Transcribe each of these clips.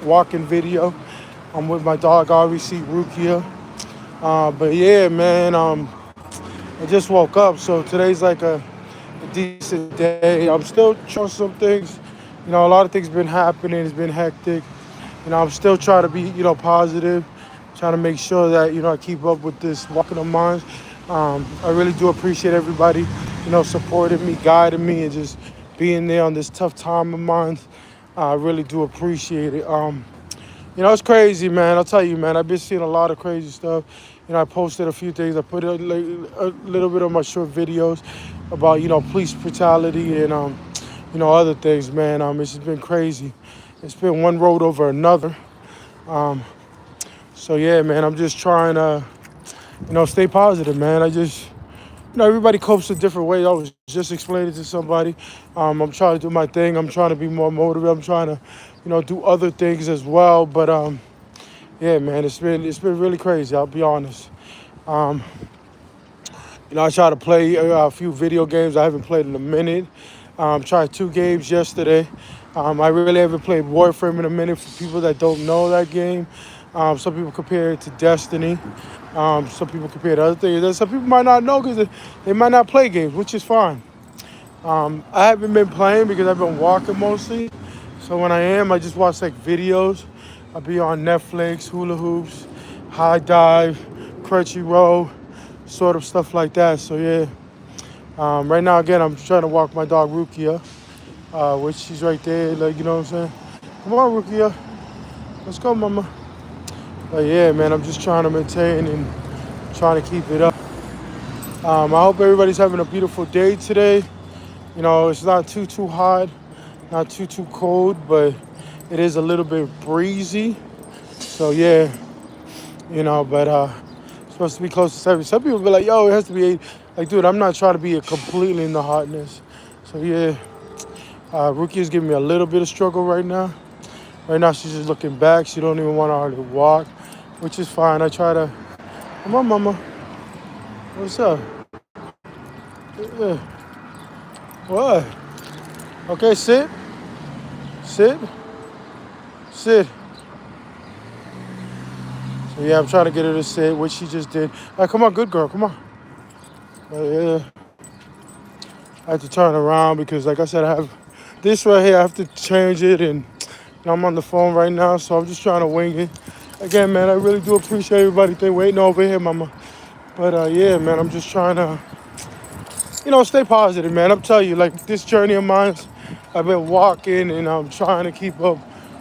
walking video. I'm with my dog, obviously, Rukia. But yeah, man, I just woke up, so today's like a decent day. I'm still trying some things. A lot of things been happening. It's been hectic. I'm still trying to be, positive, trying to make sure that, I keep up with this walking of mine. I really do appreciate everybody, supporting me, guiding me, and just being there on this tough time of mine. I really do appreciate it. It's crazy, man. I'll tell you, man. I've been seeing a lot of crazy stuff. I posted a few things. I put a little bit of my short videos about, police brutality and, other things, man. It's just been crazy. It's been one road over another. Um, so yeah, man. I'm just trying to, stay positive, man. Everybody copes a different way. I was just explaining to somebody. I'm trying to do my thing. I'm trying to be more motivated. I'm trying to, do other things as well. But yeah, man, it's been really crazy. I'll be honest. Um, I try to play a few video games I haven't played in a minute. Tried 2 games yesterday. I really haven't played Warframe in a minute. For people that don't know that game, some people compare it to Destiny. Some people compare it to other things. And some people might not know because they might not play games, which is fine. I haven't been playing because I've been walking mostly. So when I am, I just watch like videos. I'll be on Netflix, Hula Hoops, High Dive, Crunchyroll, sort of stuff like that. So yeah, right now again, I'm trying to walk my dog Rukia, which she's right there. Like, you know what I'm saying? Come on, Rukia, let's go, mama. But yeah, man, I'm just trying to maintain and trying to keep it up. I hope everybody's having a beautiful day today. It's not too hot, not too cold, but it is a little bit breezy. So yeah, but it's supposed to be close to 70. Some people be like, yo, it has to be 80. Like, dude, I'm not trying to be completely in the hotness. So yeah, Ruki is giving me a little bit of struggle right now. Right now, she's just looking back. She don't even want to hardly walk, which is fine. I try to, come on, mama. What's up? Yeah. What? Okay, sit. Sit. Sit. So yeah, I'm trying to get her to sit, which she just did. All right, come on, good girl, come on. Yeah. I have to turn around because, like I said, I have this right here. I have to change it, and I'm on the phone right now, so I'm just trying to wing it. Again, man, I really do appreciate everybody waiting over here, mama. But yeah, man, I'm just trying to, stay positive, man. I'm telling you, like this journey of mine, I've been walking, and I'm trying to keep up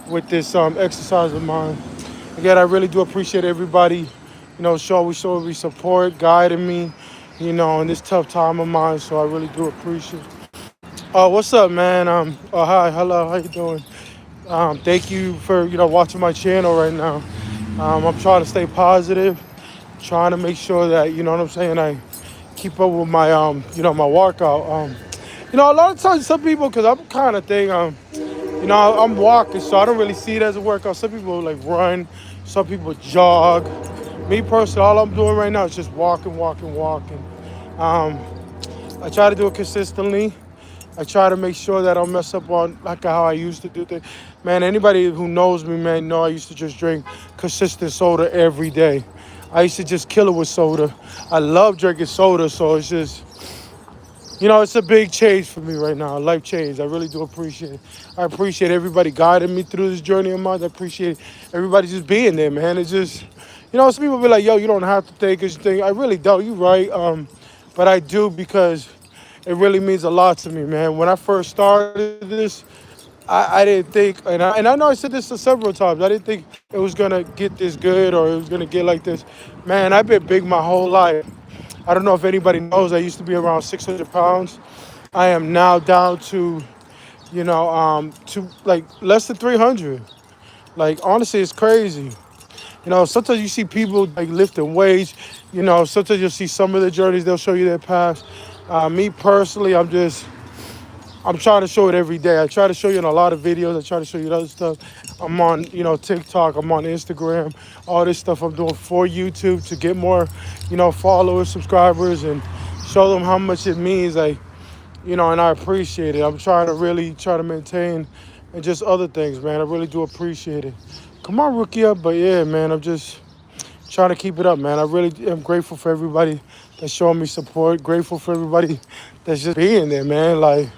with this exercise of mine. Again, I really do appreciate everybody, showing me support, guiding me, in this tough time of mine. So I really do appreciate it. Oh, what's up, man? Hi, hello, how you doing? Thank you for, watching my channel right now. I'm trying to stay positive, trying to make sure that, you know what I'm saying, I keep up with my, my workout. A lot of times some people, because I'm kind of thing, I'm walking, so I don't really see it as a workout. Some people like run, some people jog. Me personally, all I'm doing right now is just walking. I try to do it consistently. I try to make sure that I don't mess up on like how I used to do things. Man, anybody who knows me, man, know I used to just drink consistent soda every day. I used to just kill it with soda. I love drinking soda, so it's just, it's a big change for me right now, a life change. I really do appreciate it. I appreciate everybody guiding me through this journey of mine. I appreciate everybody just being there, man. It's just, some people be like, yo, you don't have to take this thing. I really don't. You're right. But I do because it really means a lot to me, man. When I first started this, I didn't think, and I know I said this several times, I didn't think it was going to get this good or it was going to get like this. Man, I've been big my whole life. I don't know if anybody knows, I used to be around 600 pounds. I am now down to, to like less than 300. Like, honestly, it's crazy. Sometimes you see people like lifting weights. Sometimes you'll see some of the journeys, they'll show you their past. Me personally, I'm trying to show it every day. I try to show you in a lot of videos. I try to show you other stuff. I'm on, TikTok. I'm on Instagram. All this stuff I'm doing for YouTube to get more, followers, subscribers, and show them how much it means. Like, and I appreciate it. I'm trying to really try to maintain and just other things, man. I really do appreciate it. Come on, Rukia. But yeah, man, I'm just trying to keep it up, man. I really am grateful for everybody that's showing me support. Grateful for everybody that's just being there, man. Like,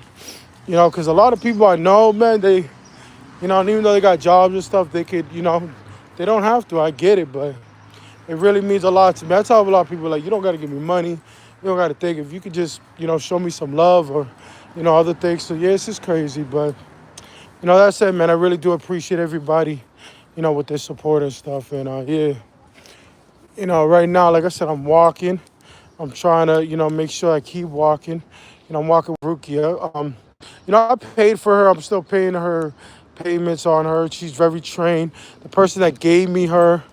because a lot of people I know, man, and even though they got jobs and stuff, they could, they don't have to. I get it, but it really means a lot to me. I tell a lot of people, like, you don't got to give me money. You don't got to think. If you could just, show me some love or, other things. So, yeah, it's just crazy. But, that said, man, I really do appreciate everybody, with their support and stuff. And, yeah, right now, like I said, I'm walking. I'm trying to, make sure I keep walking. I'm walking with Rukia. I paid for her. I'm still paying her payments on her. She's very trained. The person that gave me her,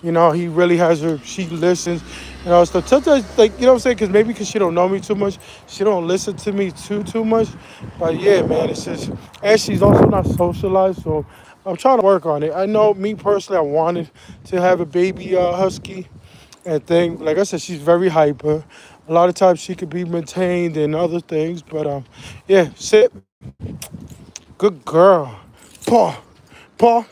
he really has her. She listens. So sometimes, like, what I'm saying? Because she don't know me too much. She don't listen to me too much. But, yeah, man, it's just... And she's also not socialized, so I'm trying to work on it. I know, me personally, I wanted to have a baby husky. And thing, like I said, she's very hyper. A lot of times she could be maintained and other things. But, yeah, sit. Good girl. Paw. Paw.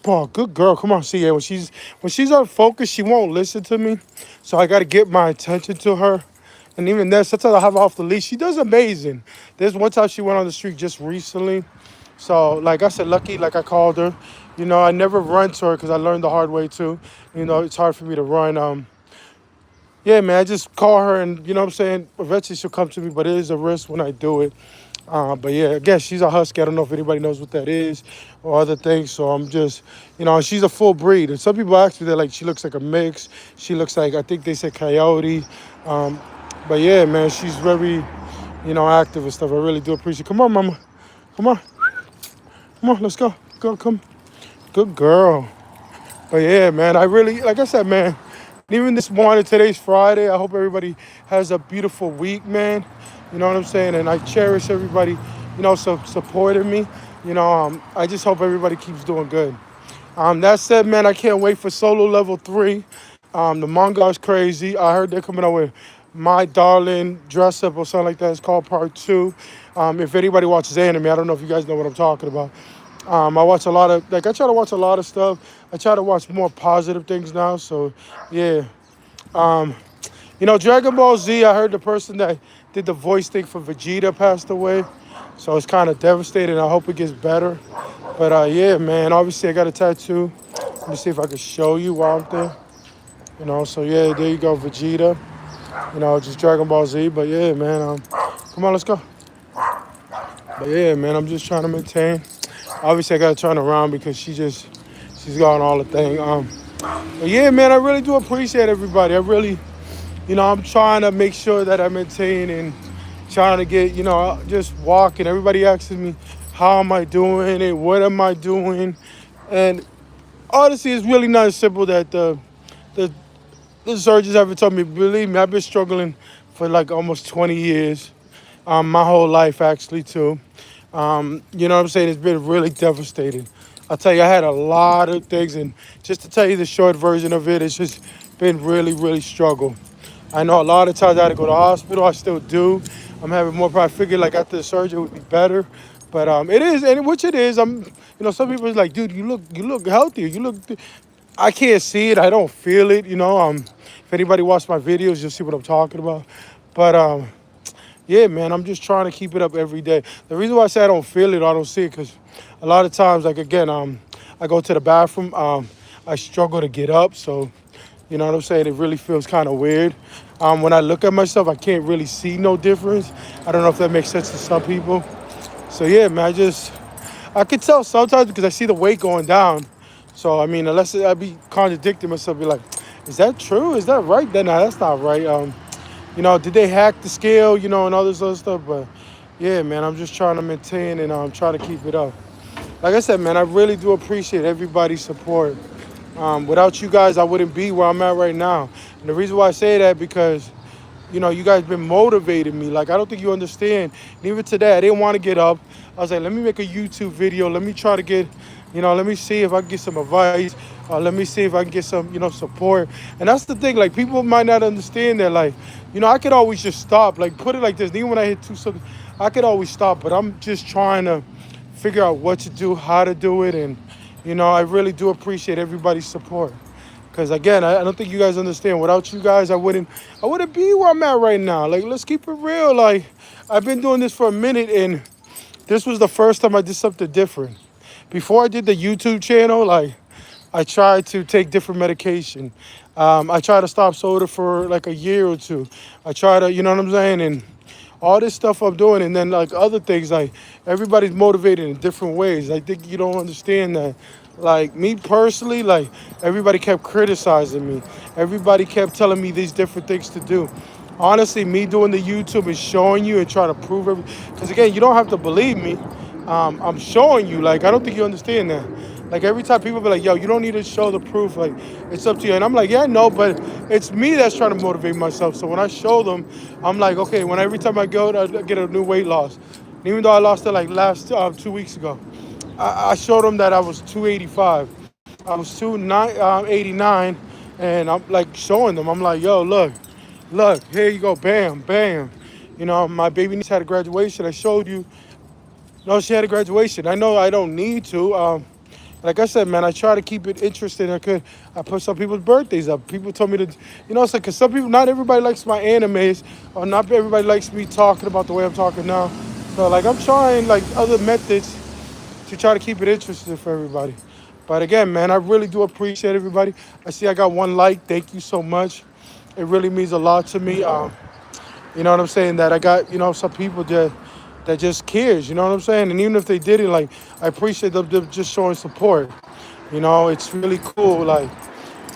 Paw. Good girl. Come on, see, yeah. When she's unfocused, she won't listen to me. So I got to get my attention to her. And even then, sometimes I have her off the leash. She does amazing. There's one time she went on the street just recently. So, like I said, lucky, like I called her. I never run to her because I learned the hard way, too. It's hard for me to run. Yeah, man, I just call her and, what I'm saying, eventually she'll come to me, but it is a risk when I do it. But yeah, again, she's a husky. I don't know if anybody knows what that is or other things. So I'm just, she's a full breed. And some people ask me, they're like, she looks like a mix. She looks like, I think they said coyote. But yeah, man, she's very, active and stuff. I really do appreciate it. Come on, mama. Come on. Come on, let's go. Go, come. Good girl. But yeah, man, I really, like I said, man, even this morning, today's Friday. I hope everybody has a beautiful week, man. You know what I'm saying? And I cherish everybody, supporting me. I just hope everybody keeps doing good. That said, man, I can't wait for Solo Level 3. The manga is crazy. I heard they're coming out with My Darling Dress Up or something like that. It's called Part 2. If anybody watches anime, I don't know if you guys know what I'm talking about. I watch a lot of, I try to watch a lot of stuff. I try to watch more positive things now. So, yeah. Dragon Ball Z, I heard the person that did the voice thing for Vegeta passed away. So it's kind of devastating. I hope it gets better. But, yeah, man, obviously I got a tattoo. Let me see if I can show you while I'm there. So, yeah, there you go, Vegeta. Just Dragon Ball Z. But, yeah, man, come on, let's go. But, yeah, man, I'm just trying to maintain. Obviously, I got to turn around because she's got all the thing. But, yeah, man, I really do appreciate everybody. I really... I'm trying to make sure that I maintain and trying to get, just walking. Everybody asking me, how am I doing and what am I doing? And honestly, it's really not as simple that the surgeons haven't told me. Believe me, I've been struggling for like almost 20 years, my whole life actually too. You know what I'm saying? It's been really devastating. I'll tell you, I had a lot of things, and just to tell you the short version of it, it's just been really, really struggle. I know a lot of times I had to go to the hospital. I still do. I'm having more pride. I figured like after the surgery it would be better. But it is, and which it is. Some people is like, dude, you look healthier. I can't see it. I don't feel it. If anybody watched my videos, you'll see what I'm talking about. But yeah, man, I'm just trying to keep it up every day. The reason why I say I don't feel it or I don't see it, because a lot of times, like again, I go to the bathroom. I struggle to get up, so. You know what I'm saying? It really feels kind of weird. When I look at myself, I can't really see no difference. I don't know if that makes sense to some people. So, yeah, man, I could tell sometimes because I see the weight going down. So, unless I be contradicting myself, be like, is that true? Is that right? Then, no, that's not right. Did they hack the scale, and all this other stuff? But, yeah, man, I'm just trying to maintain and try to keep it up. Like I said, man, I really do appreciate everybody's support. Without you guys, I wouldn't be where I'm at right now. And the reason why I say that because, you guys been motivating me. Like, I don't think you understand. And even today, I didn't want to get up. I was like, let me make a YouTube video. Let me try to get, let me see if I can get some advice. Let me see if I can get some, support. And that's the thing. Like, people might not understand that. Like, I could always just stop. Like, put it like this. Even when I hit 2 something, I could always stop. But I'm just trying to figure out what to do, how to do it, and I really do appreciate everybody's support. Because again, I don't think you guys understand. Without you guys, I wouldn't be where I'm at right now. Like, let's keep it real. Like, I've been doing this for a minute, and this was the first time I did something different. Before I did the YouTube channel, like, I tried to take different medication. I tried to stop soda for like a year or two. I try to, you know what I'm saying, and all this stuff I'm doing, and then like other things, like everybody's motivated in different ways. I think you don't understand that. Like me personally, like everybody kept criticizing me. Everybody kept telling me these different things to do. Honestly, me doing the YouTube and showing you and trying to prove everything. Because again, you don't have to believe me. I'm showing you. Like I don't think you understand that. Like every time people be like, "Yo, you don't need to show the proof. Like it's up to you." And I'm like, "Yeah, no, but it's me that's trying to motivate myself." So when I show them, I'm like, "Okay." When every time I go, I get a new weight loss. And even though I lost it like last 2 weeks ago, I showed them that I was 285. I was 289, and I'm like showing them. I'm like, "Yo, look, here you go, bam, bam." My baby niece had a graduation. I showed you. No, she had a graduation. I know I don't need to. Like I said, man, I try to keep it interesting. I put some people's birthdays up. People told me to, it's like, because some people, not everybody likes my animes, or not everybody likes me talking about the way I'm talking now. So, like, I'm trying, like, other methods to try to keep it interesting for everybody. But again, man, I really do appreciate everybody. I see I got one like. Thank you so much. It really means a lot to me. You know what I'm saying? That I got, some people that just cares, you know what I'm saying? And even if they didn't, like, I appreciate them just showing support. It's really cool. Like,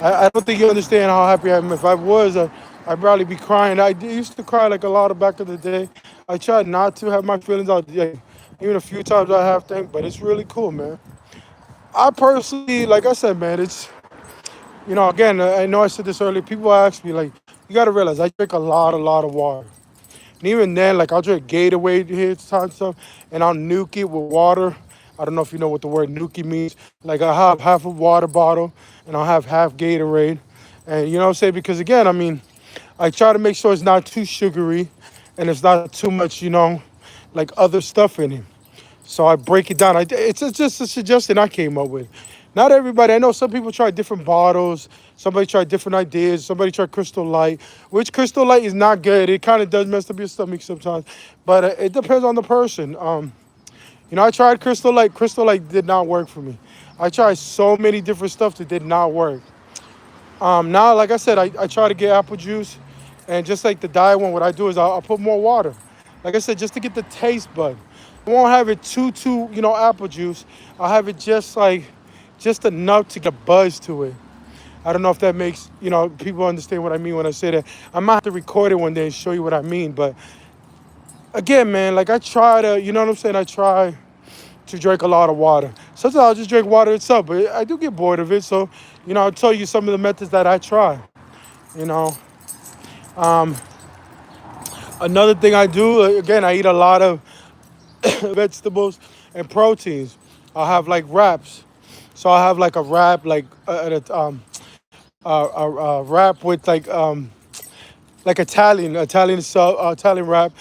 I don't think you understand how happy I am. If I was, I'd probably be crying. Used to cry like a lot of back in the day. I tried not to have my feelings out. Yeah, even a few times I have things, but it's really cool, man. I personally, like I said, man, it's, again, I know I said this earlier. People ask me, like, you got to realize I drink a lot of water. And even then, like I'll drink Gatorade here time stuff, and I'll nuke it with water. I don't know if you know what the word nuke means. Like I have half a water bottle, and I'll have half Gatorade, and you know what I'm saying? Because again, I mean, I try to make sure it's not too sugary, and it's not too much, like other stuff in it. So I break it down. It's just a suggestion I came up with. Not everybody. I know some people try different bottles. Somebody try different ideas. Somebody try Crystal Light, which Crystal Light is not good. It kind of does mess up your stomach sometimes. But it depends on the person. I tried Crystal Light. Crystal Light did not work for me. I tried so many different stuff that did not work. Now, like I said, I try to get apple juice. And just like the diet one, what I do is I'll put more water. Like I said, just to get the taste bud. I won't have it too, apple juice. I'll have it just enough to get a buzz to it. I don't know if that makes, people understand what I mean when I say that. I might have to record it one day and show you what I mean. But again, man, like I try to, you know what I'm saying? I try to drink a lot of water. Sometimes I'll just drink water itself, but I do get bored of it. So, I'll tell you some of the methods that I try, you know. Another thing I do, again, I eat a lot of vegetables and proteins. I'll have like wraps. So I'll have like a wrap, like a wrap with like Italian wrap.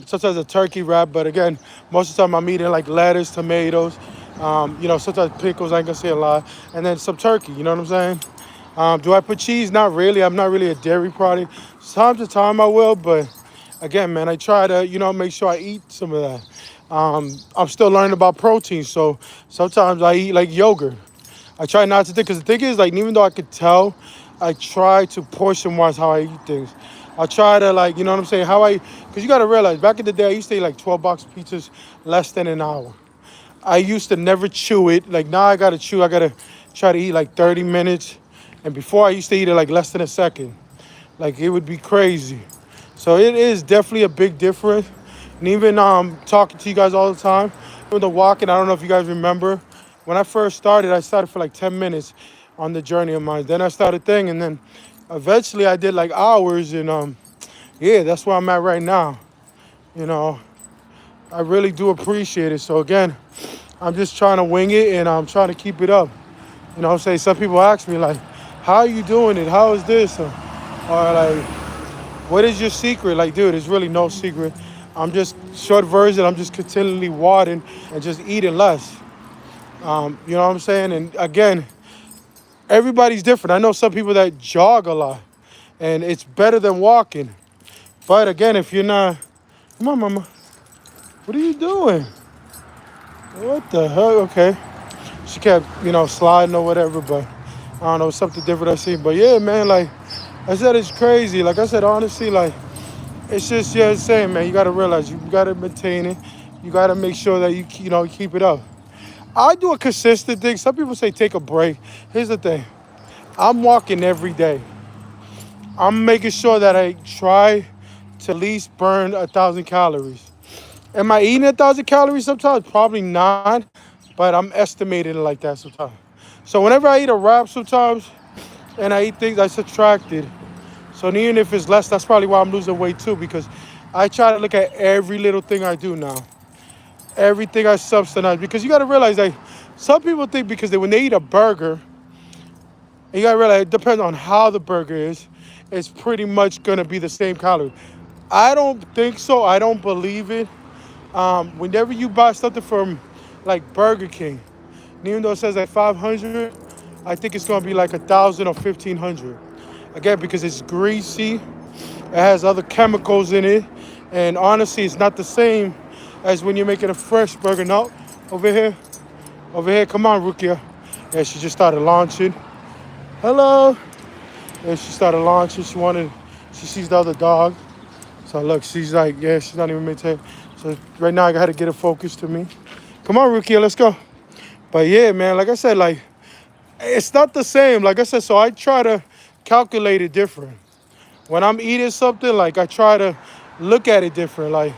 Sometimes a turkey wrap, but again, most of the time I'm eating like lettuce, tomatoes, sometimes pickles. I ain't gonna say a lot, and then some turkey. You know what I'm saying? Do I put cheese? Not really. I'm not really a dairy product. Time to time I will, but again, man, I try to make sure I eat some of that. I'm still learning about protein, so sometimes I eat like yogurt. I try not to think, because the thing is, like, even though I could tell, I try to portion wise how I eat things. I try to, like, you know what I'm saying, because you got to realize, back in the day, I used to eat like 12 box pizzas less than an hour. I used to never chew it. Like, now I got to chew. I got to try to eat like 30 minutes. And before, I used to eat it like less than a second. Like, it would be crazy. So it is definitely a big difference. And even talking to you guys all the time, with the walking, I don't know if you guys remember, when I first started, I started for like 10 minutes on the journey of mine. Then I started thing, and then eventually I did like hours, and yeah, that's where I'm at right now. You know, I really do appreciate it. So again, I'm just trying to wing it, and I'm trying to keep it up. Say some people ask me like, how are you doing it? How is this? Or like, what is your secret? Like, dude, it's really no secret. I'm just short version. I'm just continually watering and just eating less. You know what I'm saying? And again, everybody's different. I know some people that jog a lot, and it's better than walking. But again, if you're not, come on, mama, what are you doing? What the hell? Okay, she kept, sliding or whatever. But I don't know, something different I see. But yeah, man, like I said, it's crazy. Like I said, honestly, like it's just yeah, it's same, man. You gotta realize you gotta maintain it. You gotta make sure that you keep it up. I do a consistent thing. Some people say take a break. Here's the thing. I'm walking every day. I'm making sure that I try to at least burn 1,000 calories. Am I eating 1,000 calories sometimes? Probably not, but I'm estimating it like that sometimes. So whenever I eat a wrap sometimes and I eat things, I subtract it. So even if it's less, that's probably why I'm losing weight too, because I try to look at every little thing I do now. Everything I subsidize. Because you got to realize that some people think because when they eat a burger, and you got to realize it depends on how the burger is, it's pretty much going to be the same calorie. I don't think so. I don't believe it. Whenever you buy something from like Burger King, and even though it says like 500, I think it's gonna be like 1,000 or 1,500. Again, because it's greasy, it has other chemicals in it, and honestly, it's not the same as when you're making a fresh burger. No, over here, come on, Rukia. Yeah, she just started launching. Hello. Yeah, she started launching. She sees the other dog. So look, she's like, yeah, she's not even maintaining. So right now I got to get it focused to me. Come on, Rukia, let's go. But yeah, man, like I said, like it's not the same. Like I said, so I try to calculate it different. When I'm eating something, like I try to look at it different. Like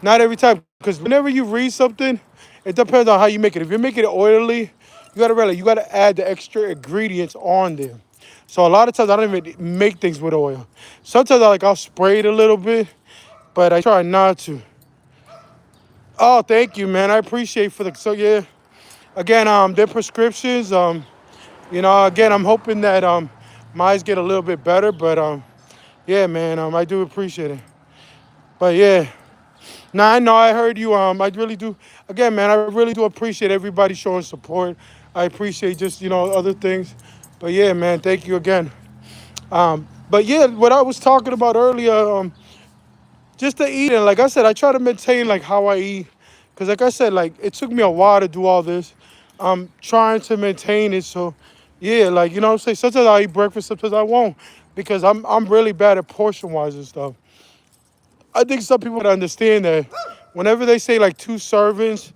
not every time, because whenever you read something, it depends on how you make it. If you're making it oily, you gotta realize you gotta add the extra ingredients on there. So a lot of times I don't even make things with oil. Sometimes I'll spray it a little bit, but I try not to. Oh, thank you, man. I appreciate for the so yeah. Again, their prescriptions. Again, I'm hoping that mine get a little bit better, but yeah, man, I do appreciate it. But yeah, now I know I heard you. I really do. Again, man, I really do appreciate everybody showing support. I appreciate just other things. But yeah, man, thank you again. But yeah, what I was talking about earlier, just the eating. Like I said, I try to maintain like how I eat, because like I said, like it took me a while to do all this. I'm trying to maintain it. So yeah, like what I'm saying, sometimes I eat breakfast, sometimes I won't, because I'm really bad at portion wise and stuff. I think some people would understand that whenever they say like 2 servings,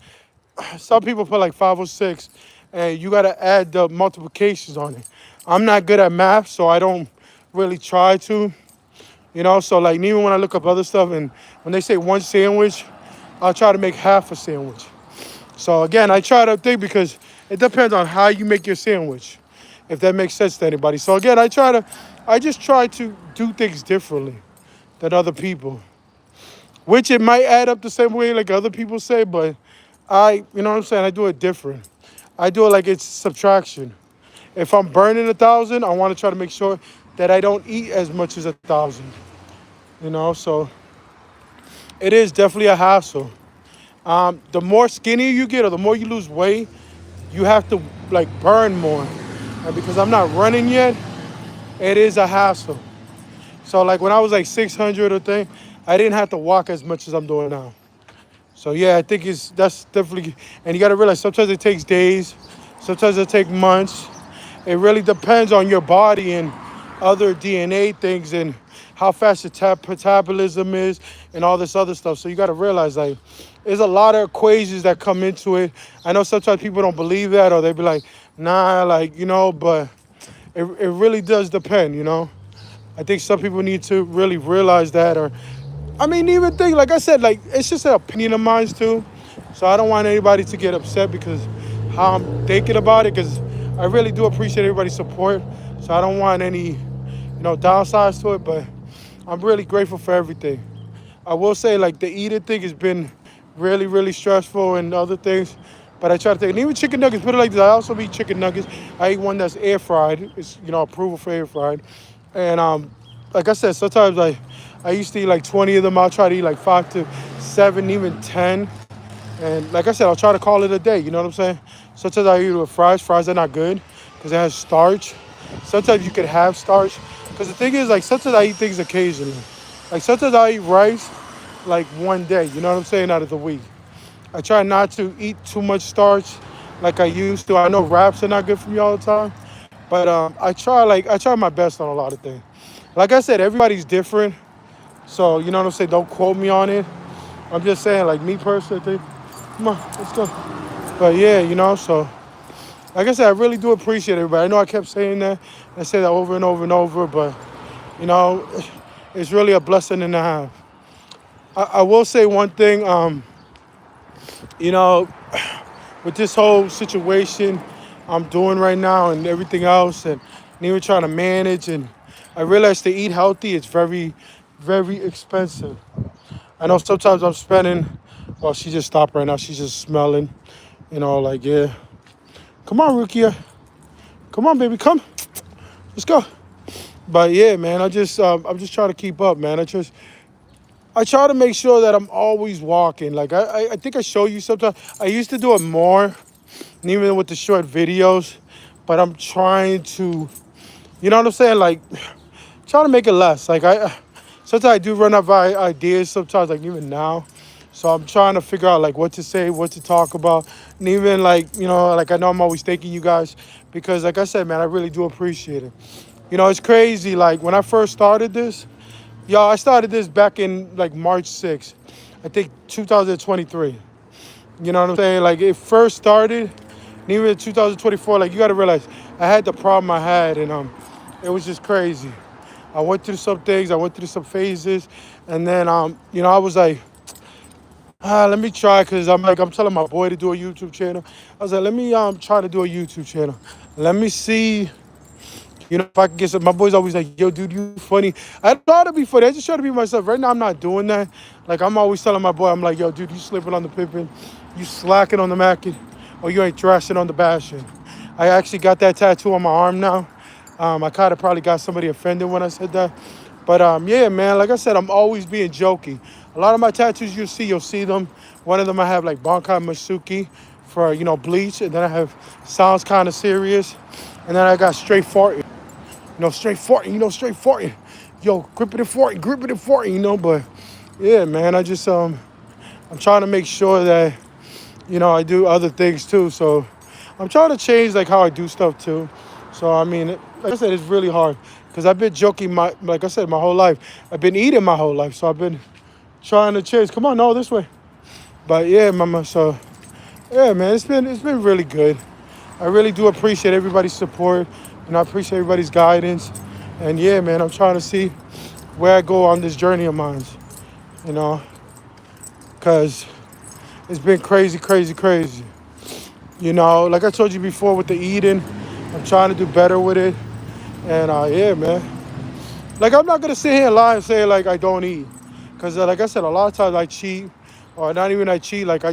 some people put like 5 or 6, and you gotta add the multiplications on it. I'm not good at math, so I don't really try to. So like even when I look up other stuff and when they say 1 sandwich, I'll try to make half a sandwich. So again, I try to think because it depends on how you make your sandwich, if that makes sense to anybody. So again, I just try to do things differently than other people, which it might add up the same way like other people say, but you know what I'm saying? I do it different. I do it like it's subtraction. If I'm burning 1,000, I want to try to make sure that I don't eat as much as 1,000. So it is definitely a hassle. The more skinnier you get or the more you lose weight, you have to like burn more. And because I'm not running yet, it is a hassle. So like when I was like 600 or thing, I didn't have to walk as much as I'm doing now. So yeah, I think that's definitely, and you got to realize sometimes it takes days, sometimes it takes months. It really depends on your body and other DNA things and how fast your metabolism is and all this other stuff. So you got to realize like there's a lot of equations that come into it. I know sometimes people don't believe that, or they be like, nah, like, but it really does depend. I think some people need to really realize that, or I mean, even think, like I said, like it's just an opinion of mine too. So I don't want anybody to get upset because how I'm thinking about it, because I really do appreciate everybody's support. So I don't want any, downsides to it, but I'm really grateful for everything. I will say, like, the eating thing has been really, really stressful and other things, but I try to take, and even chicken nuggets, put it like this, I also eat chicken nuggets. I eat one that's air fried. It's, approval for air fried. And like I said, sometimes I used to eat like 20 of them. I'll try to eat like 5 to 7, even 10. And like I said, I'll try to call it a day. You know what I'm saying? Sometimes I eat with fries. Fries are not good because it has starch. Sometimes you could have starch. Because the thing is, like, sometimes I eat things occasionally. Like, sometimes I eat rice like one day. You know what I'm saying? Out of the week. I try not to eat too much starch like I used to. I know wraps are not good for me all the time. But I try my best on a lot of things. Like I said, everybody's different. So, you know what I'm saying? Don't quote me on it. I'm just saying, like, me personally, come on, let's go. But yeah, so like I said, I really do appreciate everybody. I know I kept saying that. I say that over and over and over, but you know, it's really a blessing and a half. I will say one thing, you know, with this whole situation I'm doing right now and everything else, and even trying to manage, and I realize to eat healthy is very, very expensive. I know sometimes I'm spending, well, she just stopped right now. She's just smelling, like, yeah. Come on, Rukia. Come on, baby, come. Let's go. But yeah, man, I'm just trying to keep up, man. I try to make sure that I'm always walking. Like I think I show you sometimes. I used to do it more, and even with the short videos, but I'm trying to, you know what I'm saying? Like, trying to make it less. Like sometimes I do run out of ideas. Sometimes, like even now, so I'm trying to figure out like what to say, what to talk about, and even like like I know I'm always thanking you guys because, like I said, man, I really do appreciate it. It's crazy. Like when I first started this, y'all, I started this back in like March 6th, I think 2023. You know what I'm saying? Like it first started, and even in 2024, like you got to realize I had the problem I had, and it was just crazy. I went through some things, I went through some phases, and then I was like, let me try, because I'm telling my boy to do a YouTube channel. I was like, let me try to do a YouTube channel. Let me see. If I can get some, my boy's always like, yo, dude, you funny. I try to be funny. I just try to be myself. Right now, I'm not doing that. Like, I'm always telling my boy, I'm like, yo, dude, you slipping on the pippin, you slacking on the mackin, or you ain't thrashing on the bashing. I actually got that tattoo on my arm now. I kind of probably got somebody offended when I said that. But, yeah, man, like I said, I'm always being jokey. A lot of my tattoos you'll see them. One of them I have, like, Bankai Masuki for, bleach. And then I have sounds kind of serious. And then I got straight farting. Straight farting. Yo, grip it and farting, but yeah, man, I'm trying to make sure that, I do other things too. So I'm trying to change like how I do stuff too. So, I mean, like I said, it's really hard because I've been joking like I said, my whole life. I've been eating my whole life. So I've been trying to change. Come on, no, this way. But yeah, mama. So yeah, man, it's been really good. I really do appreciate everybody's support. I appreciate everybody's guidance. And yeah, man, I'm trying to see where I go on this journey of mine, because it's been crazy, crazy, crazy. Like I told you before with the eating, I'm trying to do better with it. And yeah, man. Like, I'm not going to sit here and lie and say, like, I don't eat. Because, like I said, a lot of times I cheat. Or not even I cheat, like, I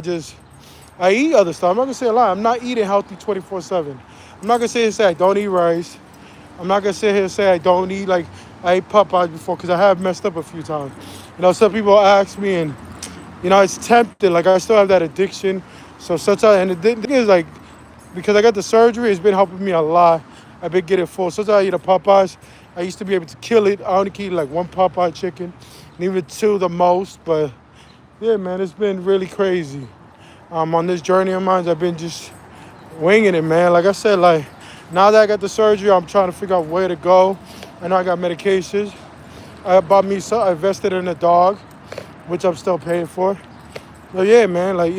eat other stuff. I'm not going to say a lie. I'm not eating healthy 24/7. I'm not going to sit here and say I don't eat rice. I'm not going to sit here and say I don't eat, like, I ate Popeyes before, because I have messed up a few times. Some people ask me, and, it's tempting. Like, I still have that addiction. So sometimes, and the thing is, like, because I got the surgery, it's been helping me a lot. I've been getting full. Sometimes I eat a Popeyes. I used to be able to kill it. I only can eat, like, one Popeye chicken, and even two the most. But, yeah, man, it's been really crazy. On this journey of mine, I've been just winging it, man. Like I said, like, now that I got the surgery, I'm trying to figure out where to go. I know I got medications. I invested in a dog, which I'm still paying for. So yeah, man, like,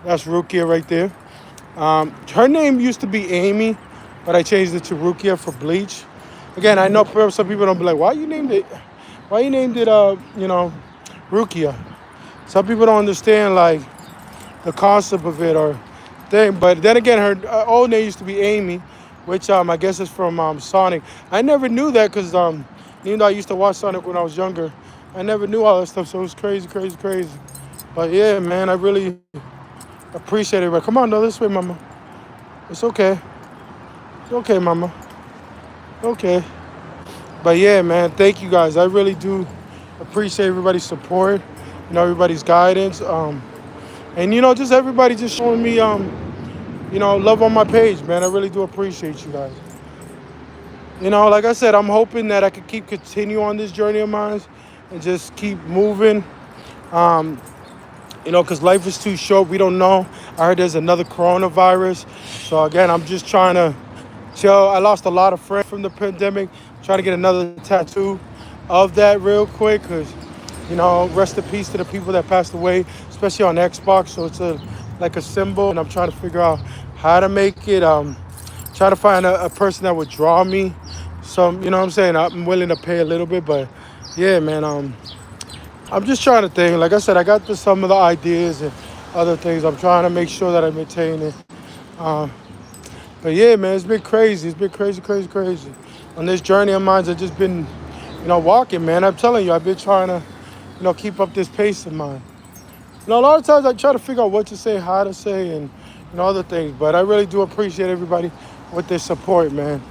that's Rukia right there. Her name used to be Amy, but I changed it to Rukia for bleach. Again, I know some people don't be like, why you named it Rukia? Some people don't understand, like, the concept of it or thing. But then again, her old name used to be Amy, which I guess is from Sonic. I never knew that because even though I used to watch Sonic when I was younger, I never knew all that stuff. So it was crazy, crazy, crazy. But yeah, man, I really appreciate it. Come on, no, this way, mama. It's okay. It's okay, mama. Okay. But yeah, man, thank you guys. I really do appreciate everybody's support, everybody's guidance. And just everybody just showing me love on my page, man. I really do appreciate you guys. Like I said, I'm hoping that I could keep continue on this journey of mine and just keep moving. Um, because life is too short. We don't know. I heard there's another coronavirus. So again, I'm just trying to chill. I lost a lot of friends from the pandemic. Trying to get another tattoo of that real quick because, rest in peace to the people that passed away, especially on Xbox. So it's like a symbol, and I'm trying to figure out how to make it. Try to find a person that would draw me. So, what I'm saying? I'm willing to pay a little bit, but yeah, man. I'm just trying to think. Like I said, I got some of the ideas and other things. I'm trying to make sure that I maintain it. Um, but yeah, man, it's been crazy. It's been crazy, crazy, crazy. On this journey of mine, I've just been, walking, man. I'm telling you, I've been trying to, keep up this pace of mine. A lot of times I try to figure out what to say, how to say, and other things. But I really do appreciate everybody with their support, man.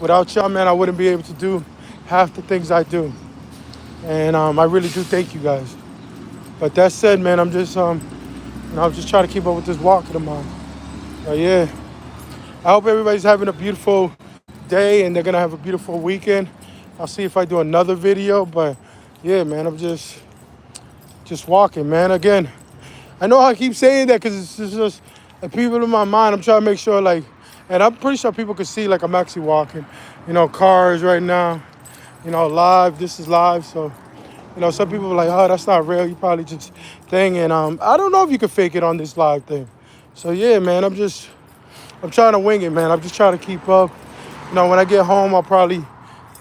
Without y'all, man, I wouldn't be able to do half the things I do. And I really do thank you guys. But that said, man, I'm just trying to keep up with this walk of mine. But yeah, I hope everybody's having a beautiful day and they're gonna have a beautiful weekend. I'll see if I do another video, but yeah, man, I'm just walking, man. Again, I know I keep saying that because it's just like people in my mind. I'm trying to make sure, like, and I'm pretty sure people can see, like, I'm actually walking. Cars right now. Live. This is live, so some people are like, "Oh, that's not real. You probably just thing." And I don't know if you can fake it on this live thing. So yeah, man, I'm trying to wing it, man. I'm just trying to keep up. When I get home, I'll probably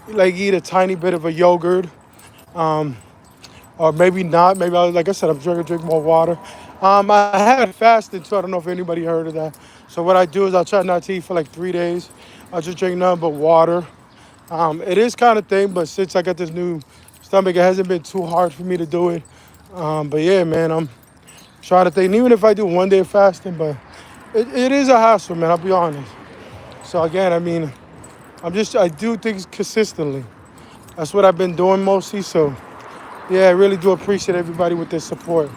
like eat a tiny bit of a yogurt. Um, or maybe not. Maybe like I said, I'm drink more water. I had fasted, so I don't know if anybody heard of that. So what I do is I'll try not to eat for like 3 days. I'll just drink nothing but water. It is kind of thing, but since I got this new stomach, it hasn't been too hard for me to do it. But yeah, man, I'm trying to think. And even if I do 1 day of fasting, but it is a hassle, man. I'll be honest. So again, I mean, I do things consistently. That's what I've been doing mostly. So yeah, I really do appreciate everybody with their support.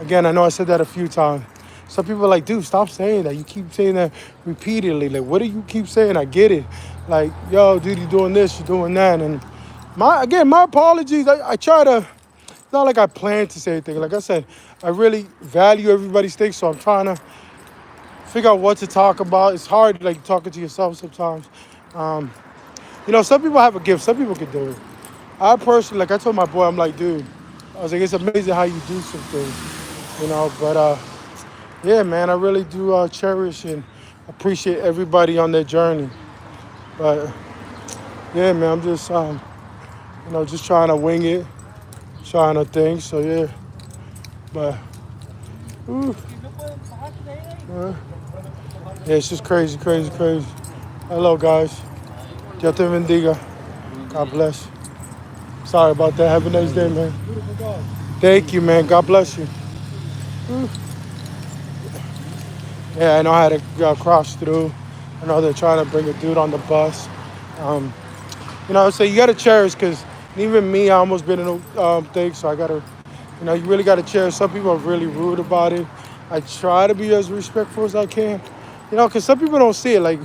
Again, I know I said that a few times. Some people are like, dude, stop saying that. You keep saying that repeatedly. Like, what do you keep saying? I get it. Like, yo, dude, you're doing this, you're doing that. And my apologies. I try to, it's not like I plan to say anything. Like I said, I really value everybody's things. So I'm trying to figure out what to talk about. It's hard, like, talking to yourself sometimes. Um, some people have a gift. Some people can do it. I personally, like I told my boy, I'm like, dude, I was like, it's amazing how you do some things, but yeah, man, I really do cherish and appreciate everybody on their journey. But yeah, man, I'm just trying to wing it, trying to think. So yeah, but ooh, uh, yeah, it's just crazy, crazy, crazy. Hello, guys. Dios te bendiga. God bless. Sorry about that. Have a nice day, man. Thank you, man. God bless you. Ooh. Yeah, I know how to cross through. I know they're trying to bring a dude on the bus. Um, so you got to cherish because even me, I almost been in a thing, so I got to, you really got to cherish. Some people are really rude about it. I try to be as respectful as I can, because some people don't see it. Like,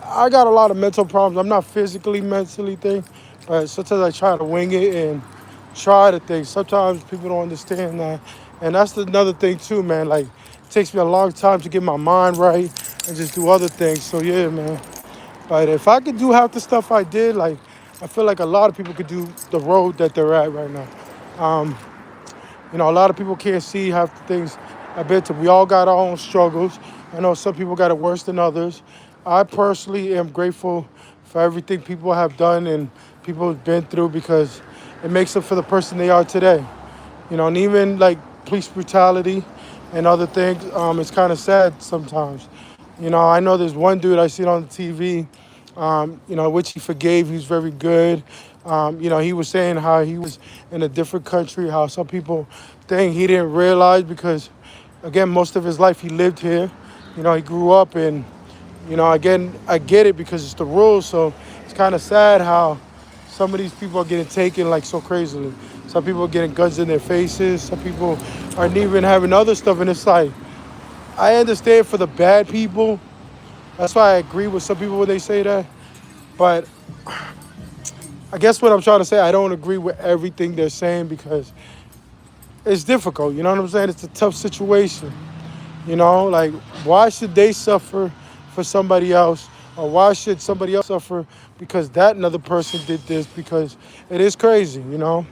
I got a lot of mental problems. I'm not physically, mentally thing, but sometimes I try to wing it and try to think. Sometimes people don't understand that. And that's another thing too, man. Like, it takes me a long time to get my mind right and just do other things. So yeah, man. But if I could do half the stuff I did, like, I feel like a lot of people could do the road that they're at right now. Um, a lot of people can't see half the things I've been to. We all got our own struggles. I know some people got it worse than others. I personally am grateful for everything people have done and people have been through because it makes them for the person they are today. And even like police brutality and other things, it's kind of sad sometimes. I know there's one dude I seen on the TV, which he forgave. He was very good. He was saying how he was in a different country, how some people think he didn't realize because, again, most of his life he lived here. He grew up and, again, I get it because it's the rules. So it's kind of sad how some of these people are getting taken like so crazily. Some people are getting guns in their faces. Some people aren't even having other stuff. And it's like, I understand for the bad people. That's why I agree with some people when they say that. But I guess what I'm trying to say, I don't agree with everything they're saying because it's difficult. You know what I'm saying? It's a tough situation. You know, like, why should they suffer for somebody else? Or why should somebody else suffer because that another person did this? Because it is crazy, you know?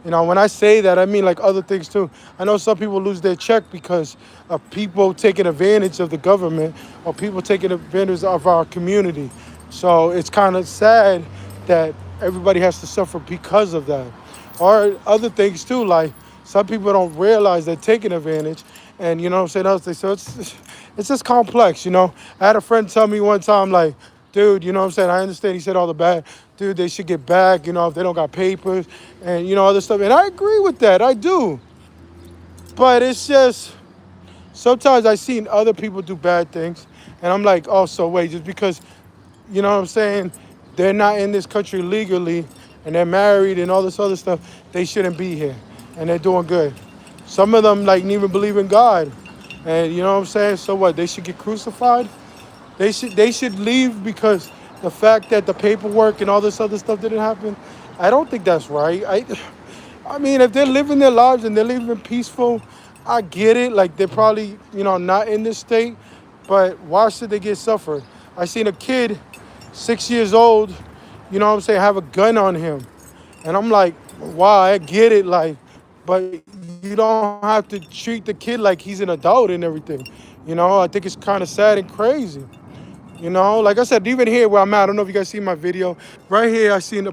You know, when I say that, I mean like other things too. I know some people lose their check because of people taking advantage of the government or people taking advantage of our community. So it's kind of sad that everybody has to suffer because of that. Or other things too, like some people don't realize they're taking advantage. And you know what I'm saying? So it's just complex, you know? I had a friend tell me one time, like, dude, you know what I'm saying? I understand he said all the bad. Dude, they should get back, you know, if they don't got papers and, you know, other stuff. And I agree with that. I do. But it's just, sometimes I seen other people do bad things. And I'm like, oh, so wait, just because, you know what I'm saying, they're not in this country legally and they're married and all this other stuff, they shouldn't be here. And they're doing good. Some of them, like, didn't even believe in God. And, you know what I'm saying? So what, they should get crucified? They should leave because the fact that the paperwork and all this other stuff didn't happen, I don't think that's right. I mean, if they're living their lives and they're living peaceful, I get it. Like they're probably, you know, not in this state, but why should they get suffered? I seen a kid, 6 years old, you know what I'm saying, have a gun on him. And I'm like, wow, I get it. Like, but you don't have to treat the kid like he's an adult and everything. You know, I think it's kind of sad and crazy. You know, like I said, even here where I'm at, I don't know if you guys see my video. Right here, I seen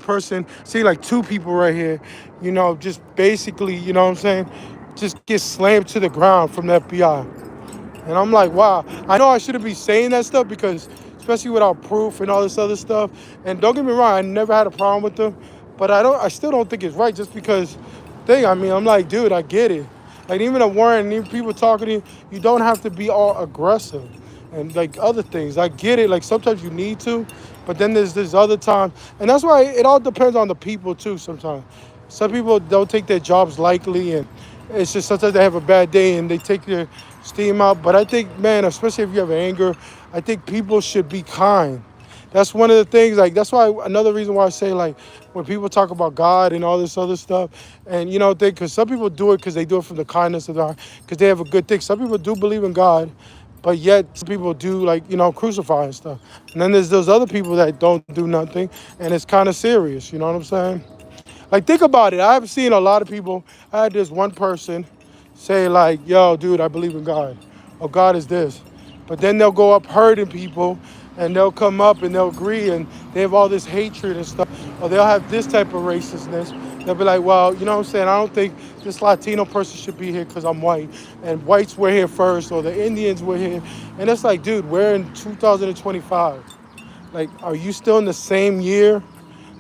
see like two people right here, you know, just basically, you know what I'm saying, just get slammed to the ground from the FBI. And I'm like, wow. I know I shouldn't be saying that stuff because, especially without proof and all this other stuff. And don't get me wrong, I never had a problem with them, but I still don't think it's right just because, I mean, I'm like, dude, I get it. Like even a warrant, even people talking to you, you don't have to be all aggressive and like other things. I get it. Like sometimes you need to, but then there's this other time, and that's why it all depends on the people too. Sometimes some people don't take their jobs lightly, and it's just sometimes they have a bad day and they take their steam out. But I think, man, especially if you have anger, I think people should be kind. That's one of the things, like, that's why another reason why I say, like, when people talk about God and all this other stuff, and, you know, because some people do it because they do it from the kindness of their heart, because they have a good thing. Some people do believe in God, but yet some people do, like, you know, crucify and stuff. And then there's those other people that don't do nothing, and it's kind of serious, you know what I'm saying? Like, think about it. I've seen a lot of people. I had this one person say, like, yo, dude, I believe in God. Oh, God is this. But then they'll go up hurting people, and they'll come up and they'll agree, and they have all this hatred and stuff. Or they'll have this type of racistness. They'll be like, well, you know what I'm saying? I don't think this Latino person should be here because I'm white. And whites were here first, or the Indians were here. And it's like, dude, we're in 2025. Like, are you still in the same year?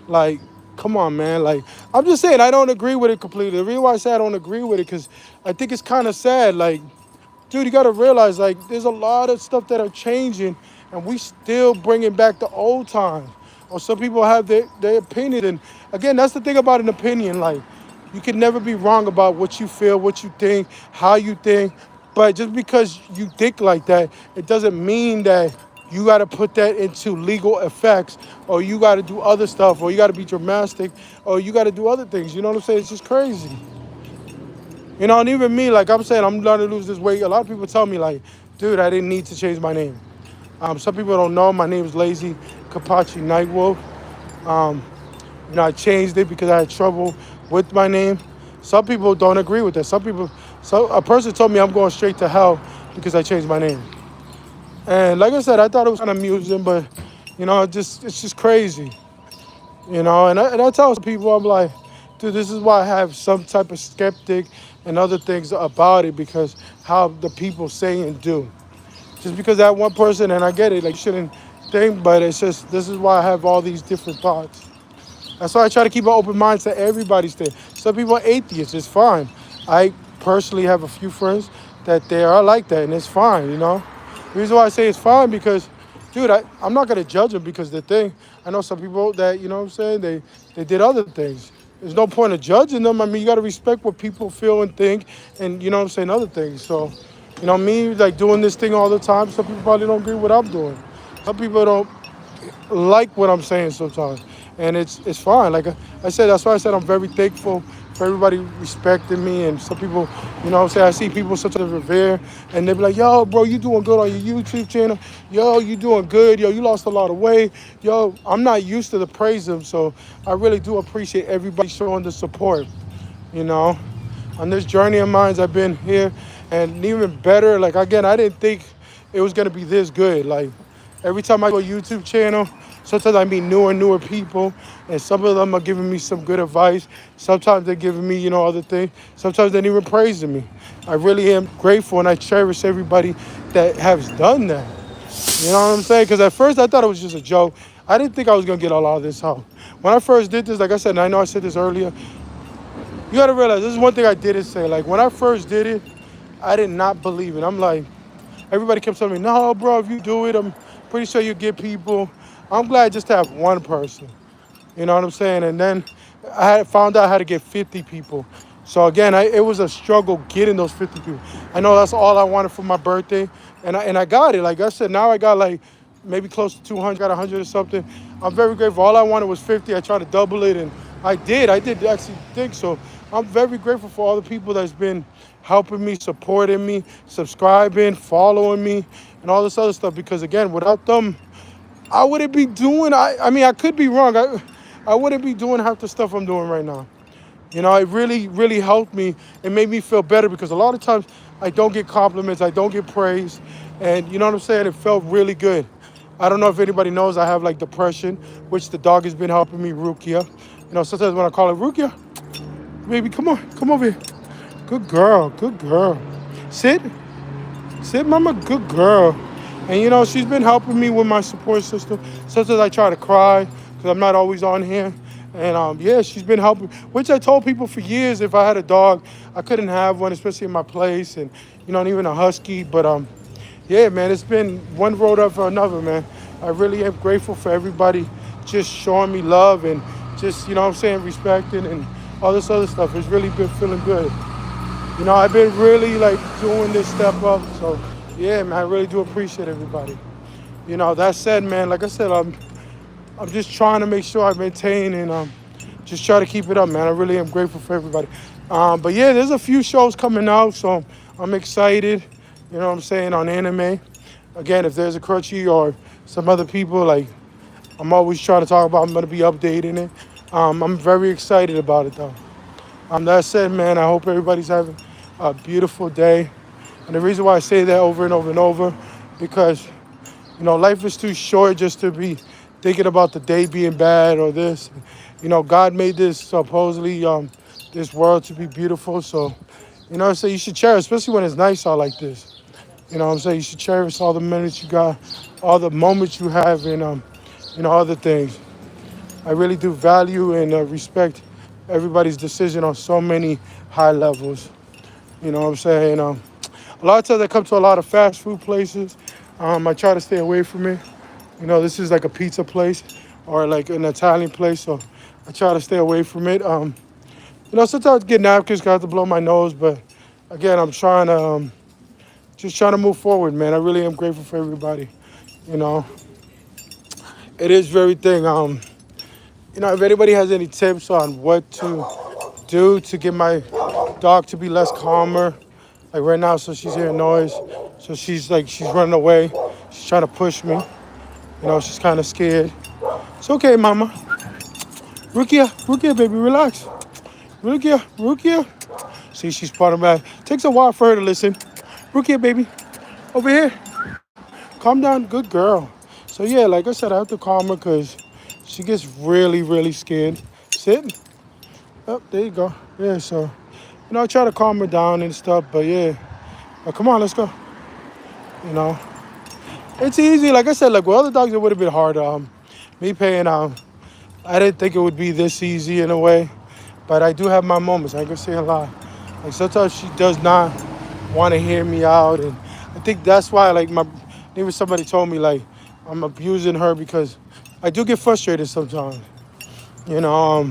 Like, come on, man. Like, I'm just saying, I don't agree with it completely. The reason why I say I don't agree with it, because I think it's kind of sad. Like, dude, you got to realize, like, there's a lot of stuff that are changing, and we still bringing back the old times. Or some people have their opinion. And, again, that's the thing about an opinion. Like, you can never be wrong about what you feel, what you think, how you think. But just because you think like that, it doesn't mean that you got to put that into legal effects, or you got to do other stuff, or you got to be dramatic, or you got to do other things. You know what I'm saying? It's just crazy. You know, and even me, like I'm saying, I'm trying to lose this weight. A lot of people tell me, like, dude, I didn't need to change my name. Some people don't know. My name is Lazy Kapachi Nightwolf. You know, I changed it because I had trouble with my name. Some people don't agree with that. So a person told me I'm going straight to hell because I changed my name. And like I said, I thought it was kind of amusing, but, you know, it's just crazy. You know, and I tell people, I'm like, dude, this is why I have some type of skeptic and other things about it, because how the people say and do. Just because that one person, and I get it, like, you shouldn't think, but it's just, this is why I have all these different thoughts. That's why I try to keep an open mind to everybody's thing. Some people are atheists, it's fine. I personally have a few friends that they are like that, and it's fine, you know. The reason why I say it's fine, because dude, I'm not gonna judge them because the thing, I know some people that, you know what I'm saying, they did other things. There's no point of judging them. I mean, you gotta respect what people feel and think, and you know what I'm saying, other things. So, me like doing this thing all the time. Some people probably don't agree with what I'm doing. Some people don't like what I'm saying sometimes, and it's fine. Like I said, that's why I said I'm very thankful for everybody respecting me, and some people, you know what I'm saying, I see people such a revere, and they be like, yo, bro, you doing good on your YouTube channel. Yo, you doing good. Yo, you lost a lot of weight. Yo, I'm not used to the praise of, so I really do appreciate everybody showing the support, you know. On this journey of mine, I've been here, and even better, like, again, I didn't think it was going to be this good. Like, every time I go YouTube channel, sometimes I meet newer people, and some of them are giving me some good advice. Sometimes they're giving me, other things. Sometimes they're even praising me. I really am grateful, and I cherish everybody that has done that. You know what I'm saying? Because at first I thought it was just a joke. I didn't think I was going to get a lot of this help. When I first did this, like I said, and I know I said this earlier, you got to realize, this is one thing I didn't say. Like, when I first did it, I did not believe it. I'm like, everybody kept telling me, no, bro, if you do it, I'm pretty sure you get people. I'm glad just to have one person. You know what I'm saying? And then I had found out how to get 50 people. So again, it was a struggle getting those 50 people. I know that's all I wanted for my birthday, and I got it. Like I said, now I got like maybe close to 200, got 100 or something. I'm very grateful. All I wanted was 50. I tried to double it, and I did actually think so. I'm very grateful for all the people that's been helping me, supporting me, subscribing, following me, and all this other stuff. Because again, without them, I wouldn't be doing, I mean, I could be wrong. I wouldn't be doing half the stuff I'm doing right now. It really, really helped me. It made me feel better because a lot of times I don't get compliments. I don't get praise. And you know what I'm saying? It felt really good. I don't know if anybody knows I have like depression, which the dog has been helping me, Rukia. Sometimes when I call her, Rukia, baby, come on, come over here. Good girl, good girl. Sit, mama, good girl. And she's been helping me with my support system. Sometimes I try to cry because I'm not always on here. And yeah, she's been helping, which I told people for years if I had a dog, I couldn't have one, especially in my place, and and even a husky. But yeah, man, it's been one road up for another, man. I really am grateful for everybody just showing me love and just, what I'm saying, respecting and all this other stuff. It's really been feeling good. I've been really like doing this step up. So yeah, man, I really do appreciate everybody. That said, man, like I said, I'm just trying to make sure I maintain and just try to keep it up, man. I really am grateful for everybody. But yeah, there's a few shows coming out, so I'm excited, you know what I'm saying, on anime. Again, if there's a Crutchy or some other people, like, I'm always trying to talk about, I'm going to be updating it. I'm very excited about it, though. That said, man, I hope everybody's having a beautiful day. And the reason why I say that over and over and over, because, life is too short just to be thinking about the day being bad or this. God made this supposedly, this world to be beautiful. So, so you should cherish, especially when it's nice out like this. You know what I'm saying? You should cherish all the minutes you got, all the moments you have, and, other things. I really do value and respect everybody's decision on so many high levels. You know what I'm saying? A lot of times I come to a lot of fast food places. I try to stay away from it. This is like a pizza place or like an Italian place, so I try to stay away from it. Sometimes I get napkins because I have to blow my nose, but again, I'm trying to, just trying to move forward, man. I really am grateful for everybody. It is very thing. If anybody has any tips on what to do to get my dog to be less calmer, like right now, so she's hearing noise, so she's running away, she's trying to push me, she's kind of scared. It's okay, mama. Rukia, baby, relax. Rukia. See, she's part of my, takes a while for her to listen. Rukia, baby, over here. Calm down, good girl. So yeah, like I said, I have to calm her because she gets really, really scared. Sit. Oh, there you go. Yeah, so, I try to calm her down and stuff, but yeah. But come on, let's go. It's easy. Like I said, like with other dogs, it would have been harder. Me paying, I didn't think it would be this easy in a way, but I do have my moments. I can say a lot. Like sometimes she does not want to hear me out, and I think that's why, like even somebody told me, like, I'm abusing her because I do get frustrated sometimes, you know,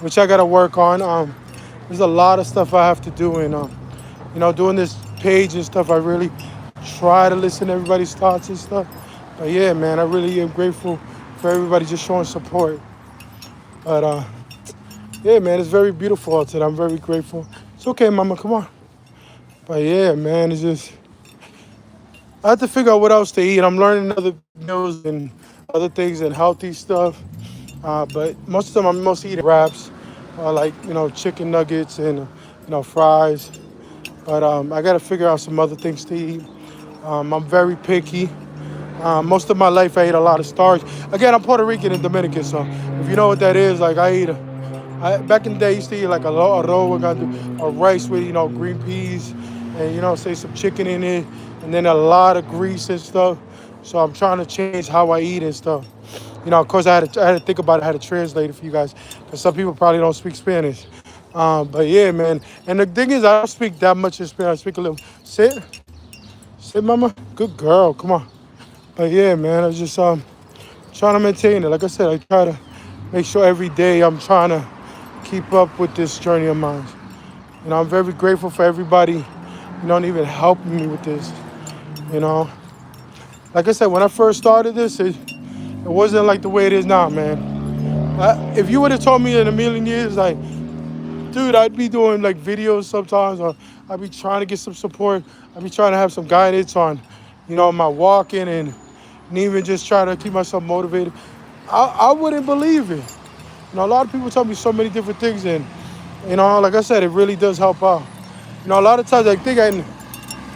which I got to work on. There's a lot of stuff I have to do, and doing this page and stuff, I really try to listen to everybody's thoughts and stuff. But yeah, man, I really am grateful for everybody just showing support. But yeah, man, it's very beautiful out today. I'm very grateful. It's okay, mama, come on. But yeah, man, it's just I have to figure out what else to eat. I'm learning other meals and other things and healthy stuff. But most of them, I'm mostly eating wraps, like chicken nuggets and fries. But I got to figure out some other things to eat. I'm very picky. Most of my life, I ate a lot of starch. Again, I'm Puerto Rican and Dominican, so if you know what that is, like back in the day, I used to eat like a arroz, a rice with green peas, and say some chicken in it, and then a lot of grease and stuff. So I'm trying to change how I eat and stuff. Of course, I had to think about it, I had to translate it for you guys, because some people probably don't speak Spanish. But yeah, man. And the thing is, I don't speak that much in Spanish. I speak a little. Sit, mama. Good girl. Come on. But yeah, man, I was just trying to maintain it. Like I said, I try to make sure every day I'm trying to keep up with this journey of mine. I'm very grateful for everybody, even helping me with this. Like I said, when I first started this, it wasn't like the way it is now, man. If you would have told me in a million years, like, dude, I'd be doing like videos sometimes, or I'd be trying to get some support. I'd be trying to have some guidance on, my walking and even just try to keep myself motivated. I wouldn't believe it. A lot of people tell me so many different things, and like I said, it really does help out. A lot of times I think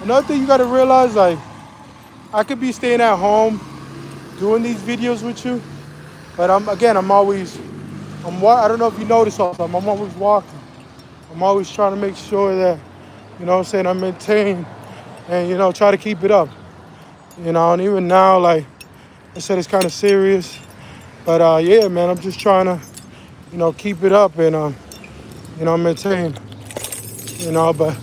another thing you got to realize, like, I could be staying at home doing these videos with you, but I don't know if you notice all the time, I'm always walking. I'm always trying to make sure that, I maintain and, try to keep it up. And even now, like I said, it's kind of serious. But yeah, man, I'm just trying to, keep it up and, maintain, but,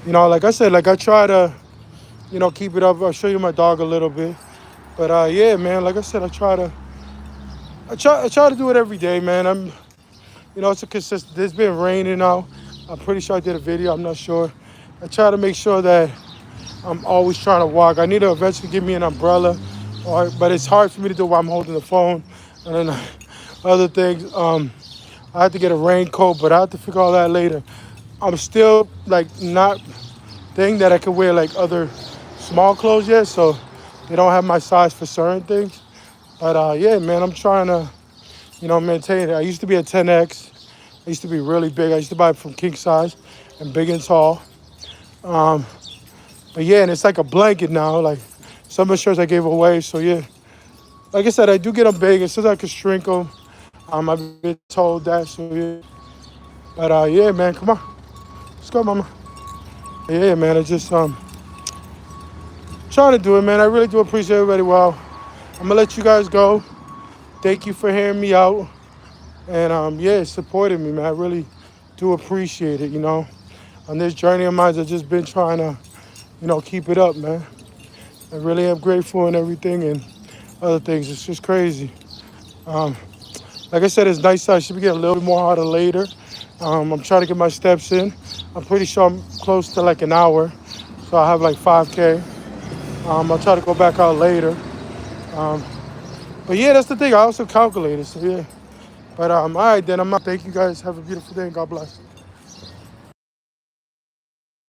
like I said, like I try to, keep it up. I'll show you my dog a little bit. But yeah, man, like I said, I try to do it every day, man. It's a consistent. It's been raining now. I'm pretty sure I did a video. I'm not sure. I try to make sure that I'm always trying to walk. I need to eventually give me an umbrella, but it's hard for me to do while I'm holding the phone and then other things. I have to get a raincoat, but I have to figure all that later. I'm still like not thinking that I can wear like other small clothes yet, so they don't have my size for certain things. But yeah, man, I'm trying to, maintain it. I used to be a 10X. I used to be really big. I used to buy it from king size and big and tall. But yeah, and it's like a blanket now. Like some of the shirts I gave away. So yeah, like I said, I do get them big. It says I can shrink them. I've been told that. So yeah. But yeah, man, come on. Let's go, mama. Yeah, man, I just trying to do it, man. I really do appreciate everybody. Well, I'm gonna let you guys go. Thank you for hearing me out. And yeah, supporting me, man. I really do appreciate it, On this journey of mine, I've just been trying to, keep it up, man. I really am grateful and everything and other things. It's just crazy. Like I said, it's nice. I should be getting a little bit more harder later. I'm trying to get my steps in. I'm pretty sure I'm close to like an hour. So I have like 5K. I'll try to go back out later. But yeah, that's the thing. I also calculated. So yeah. But all right, then I'm out. Thank you guys. Have a beautiful day and God bless.